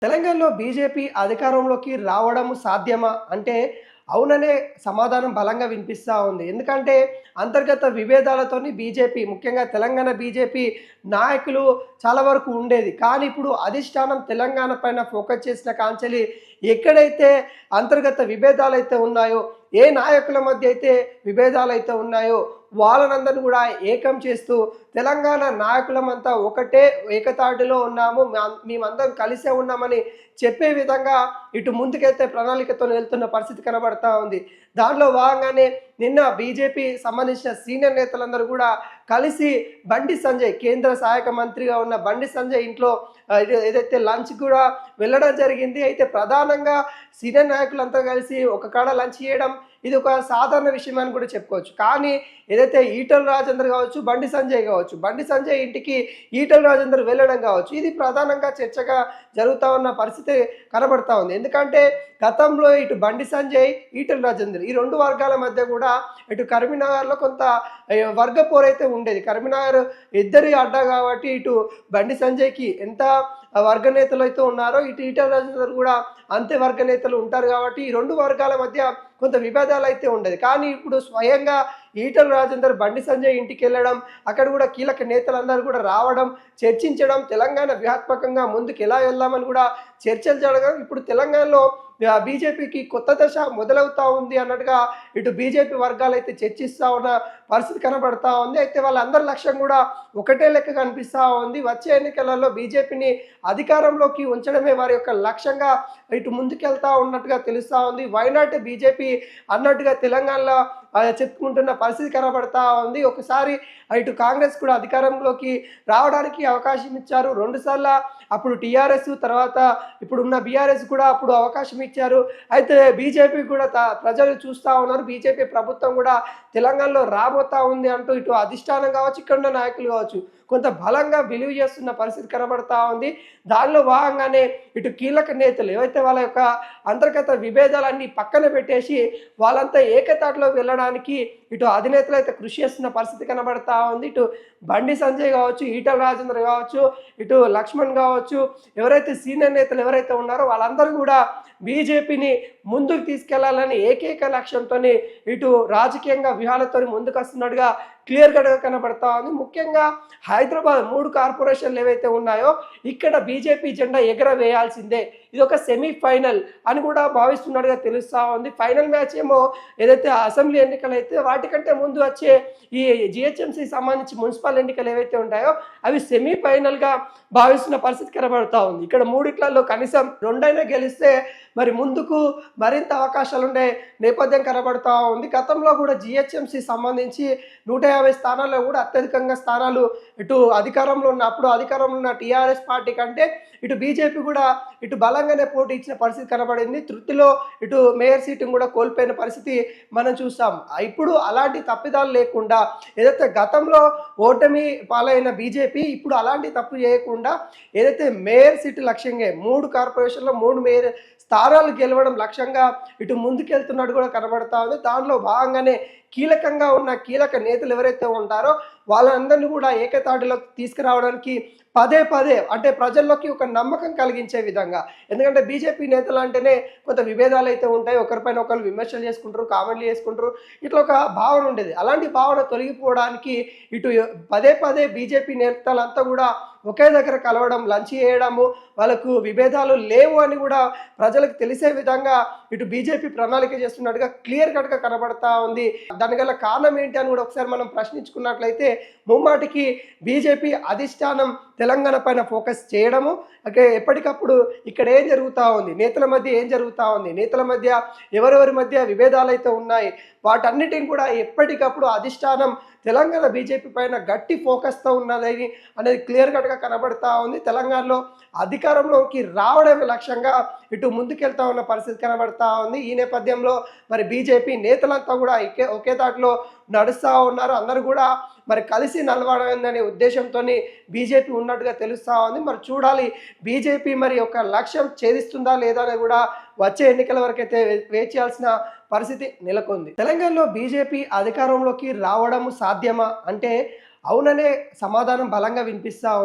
తెలంగాణలో బీజేపీ అధికారంలోకి రావడం సాధ్యమా? అంటే అవుననే సమాధానం బలంగా వినిపిస్తా ఉంది. ఎందుకంటే అంతర్గత విభేదాలతోని బీజేపీ ముఖ్యంగా తెలంగాణ బీజేపీ నాయకులు చాలా వరకు ఉండేది. కానీ ఇప్పుడు అధిష్టానం తెలంగాణ పైన ఫోకస్ చేసిన కాంచెలి ఎక్కడైతే అంతర్గత విభేదాలైతే ఉన్నాయో, ఏ నాయకుల మధ్య అయితే విభేదాలైతే ఉన్నాయో వాళ్ళనందరిని కూడా ఏకం చేస్తూ తెలంగాణ నాయకులమంతా ఒకటే ఏకతాటిలో ఉన్నాము, మేమందరం కలిసే ఉన్నామని చెప్పే విధంగా ఇటు ముందుకైతే ప్రణాళికతో వెళ్తున్న పరిస్థితి కనబడతా ఉంది. దానిలో భాగంగానే నిన్న బీజేపీ సంబంధించిన సీనియర్ నేతలందరూ కూడా కలిసి బండి సంజయ్, కేంద్ర సహాయక మంత్రిగా ఉన్న బండి సంజయ్ ఇంట్లో ఏదైతే లంచ్ కూడా వెళ్ళడం జరిగింది. అయితే ప్రధానంగా సీనియర్ నాయకులంతా కలిసి ఒక కాడ లంచ్ చేయడం ఇది ఒక సాధారణ విషయం అని కూడా చెప్పుకోవచ్చు. కానీ ఏదైతే ఈటల రాజేందర్ కావచ్చు, బండి సంజయ్ కావచ్చు, బండి సంజయ్ ఇంటికి ఈటల రాజేందర్ వెళ్ళడం కావచ్చు, ఇది ప్రధానంగా చర్చగా జరుగుతూ ఉన్న పరిస్థితి కనబడతా ఉంది. ఎందుకంటే గతంలో ఇటు బండి సంజయ్, ఈటల రాజేందర్ ఈ రెండు వర్గాల మధ్య కూడా ఇటు కరీంనగర్లో కొంత వర్గ పోరైతే ఉండేది. కరీంనగర్ ఇద్దరి అడ్డా కాబట్టి ఇటు బండి సంజయ్కి ఎంత వర్గ నేతలు అయితే ఉన్నారో ఇటు ఈటల రాజేందర్ కూడా అంతే వర్గ నేతలు ఉంటారు కాబట్టి ఈ రెండు వర్గాల మధ్య కొంత విభేదాలు అయితే ఉండేది. కానీ ఇప్పుడు స్వయంగా ఈటల రాజేందర్ బండి సంజయ్ ఇంటికి వెళ్ళడం, అక్కడ కూడా కీలక నేతలందరూ కూడా రావడం, చర్చించడం, తెలంగాణ వ్యూహాత్మకంగా ముందుకు ఎలా వెళ్దామని కూడా చర్చలు జరగడం ఇప్పుడు తెలంగాణలో బీజేపీకి కొత్త దశ మొదలవుతా ఉంది అన్నట్టుగా ఇటు బీజేపీ వర్గాలు అయితే చర్చిస్తూ ఉన్న పరిస్థితి కనబడతా ఉంది. అయితే వాళ్ళందరి లక్ష్యం కూడా ఒకటే లెక్క కనిపిస్తూ ఉంది. వచ్చే ఎన్నికలలో బీజేపీని అధికారంలోకి ఉంచడమే వారి యొక్క లక్ష్యంగా ఇటు ముందుకెళ్తా ఉన్నట్టుగా తెలుస్తూ ఉంది. వైనాట్ బీజేపీ అన్నట్టుగా తెలంగాణలో చెప్పుకుంటున్న పరిస్థితి కనబడతా ఉంది. ఒకసారి ఇటు కాంగ్రెస్ కూడా అధికారంలోకి రావడానికి అవకాశం ఇచ్చారు. 2 సార్లు అప్పుడు టీఆర్ఎస్, తర్వాత ఇప్పుడున్న బీఆర్ఎస్ కూడా అప్పుడు అవకాశం ఇచ్చారు. అయితే బీజేపీ కూడా ప్రజలు చూస్తూ ఉన్నారు. బీజేపీ ప్రభుత్వం కూడా తెలంగాణలో రాబోతా ఉంది అంటూ ఇటు అధిష్టానం కావచ్చు, ఇక్కడ ఉన్న నాయకులు కావచ్చు కొంత బలంగా బిలీవ్ చేస్తున్న పరిస్థితి కనబడతా ఉంది. దానిలో భాగంగానే ఇటు కీలక నేతలు ఏవైతే వాళ్ళ యొక్క అంతర్గత విభేదాలన్నీ పక్కన పెట్టేసి వాళ్ళంతా ఏకతాటిలో వెళ్ళడానికి ఇటు అధినేతలు అయితే కృషి చేస్తున్న పరిస్థితి కనబడతా ఉంది. ఇటు బండి సంజయ్ కావచ్చు, ఈటల రాజేందర్ కావచ్చు, ఇటు లక్ష్మణ్ కావచ్చు, ఎవరైతే సీనియర్ నేతలు ఎవరైతే ఉన్నారో వాళ్ళందరూ కూడా బీజేపీని ముందుకు తీసుకెళ్లాలని ఏకైక లక్ష్యంతో ఇటు రాజకీయంగా వ్యూహాలతో ముందుకు వస్తున్నట్టుగా క్లియర్ కట్గా కనబడతా ఉంది. ముఖ్యంగా హైదరాబాద్ 3 కార్పొరేషన్లు ఏవైతే ఉన్నాయో ఇక్కడ బీజేపీ జెండా ఎగరవేయాల్సిందే, ఇది ఒక సెమీఫైనల్ అని కూడా భావిస్తున్నట్టుగా తెలుస్తూ ఉంది. ఫైనల్ మ్యాచ్ ఏమో ఏదైతే అసెంబ్లీ ఎన్నికలు అయితే వాటికంటే ముందు వచ్చే ఈ జిహెచ్ఎంసీ సంబంధించి మున్సిపల్ ఎన్నికలు ఏవైతే ఉంటాయో అవి సెమీఫైనల్గా భావిస్తున్న పరిస్థితి కనబడతా ఉంది. ఇక్కడ 3 కనీసం 2 గెలిస్తే మరి ముందుకు మరింత అవకాశాలు ఉండే నేపథ్యం కనబడతా ఉంది. గతంలో కూడా జిహెచ్ఎంసీ సంబంధించి 150 స్థానాల్లో కూడా అత్యధికంగా స్థానాలు ఇటు అధికారంలో ఉన్నప్పుడు అధికారంలో ఉన్న టీఆర్ఎస్ పార్టీ కంటే ఇటు బీజేపీ కూడా ఇటు బలంగానే పోటీ ఇచ్చిన పరిస్థితి కనబడింది. తృప్తిలో ఇటు మేయర్ సీటును కూడా కోల్పోయిన పరిస్థితి మనం చూస్తాం. ఇప్పుడు అలాంటి తప్పిదాలు లేకుండా ఏదైతే గతంలో ఓటమి పాలైన బీజేపీ ఇప్పుడు అలాంటి తప్పు చేయకుండా ఏదైతే మేయర్ సీటు లక్ష్యంగా 3 కార్పొరేషన్లో 3 మేయర్ స్థానాలు గెలవడం లక్ష్యంగా ఇటు ముందుకెళ్తున్నట్టు కూడా కనబడతా ఉంది. దానిలో భాగంగానే కీలకంగా ఉన్న కీలక నేతలు ఎవరైతే ఉంటారో వాళ్ళందరినీ కూడా ఏకతాటిలోకి తీసుకురావడానికి పదే అంటే ప్రజల్లోకి ఒక నమ్మకం కలిగించే విధంగా, ఎందుకంటే బీజేపీ నేతలు అంటేనే కొంత విభేదాలు అయితే ఉంటాయి, ఒకరిపైన ఒకరు విమర్శలు చేసుకుంటారు, కామెంట్లు చేసుకుంటారు, ఇట్లా ఒక భావన ఉండేది. అలాంటి భావన తొలగిపోవడానికి ఇటు పదే బీజేపీ నేతలంతా కూడా ఒకే దగ్గర కలవడం, లంచ్ చేయడము, వాళ్ళకు విభేదాలు లేవు అని కూడా ప్రజలకు తెలిసే విధంగా ఇటు బీజేపీ ప్రణాళిక చేస్తున్నట్టుగా క్లియర్ కట్గా కనబడతా ఉంది. దాని గల కారణం ఏంటి అని కూడా ఒకసారి మనం ప్రశ్నించుకున్నట్లయితే ముమ్మాటికి బీజేపీ అధిష్టానం తెలంగాణ పైన ఫోకస్ చేయడము, ఎప్పటికప్పుడు ఇక్కడ ఏం జరుగుతూ ఉంది, నేతల మధ్య ఏం జరుగుతూ ఉంది, నేతల మధ్య ఎవరెవరి మధ్య విభేదాలు అయితే ఉన్నాయి వాటన్నిటిని కూడా ఎప్పటికప్పుడు అధిష్టానం తెలంగాణ బీజేపీ పైన గట్టి ఫోకస్తో ఉన్నదని అనేది క్లియర్ కట్గా కనబడతా ఉంది. తెలంగాణలో అధికారంలోకి రావడమే లక్ష్యంగా ఇటు ముందుకెళ్తా ఉన్న పరిస్థితి కనబడతా ఉంది. ఈ నేపథ్యంలో మరి బీజేపీ నేతలంతా కూడా ఒకే దాటిలో నడుస్తూ ఉన్నారు. అందరూ కూడా మరి కలిసి నలవడమేందనే ఉద్దేశంతో బీజేపీ ఉన్నట్టుగా తెలుస్తూ ఉంది. మరి చూడాలి బీజేపీ మరి ఒక లక్ష్యం ఛేదిస్తుందా లేదా అని కూడా వచ్చే ఎన్నికల వరకు అయితే వేచి చేయాల్సిన పరిస్థితి నెలకొంది. తెలంగాణలో బీజేపీ అధికారంలోకి రావడం సాధ్యమా అంటే అవుననే సమాధానం బలంగా వినిపిస్తా ఉంది.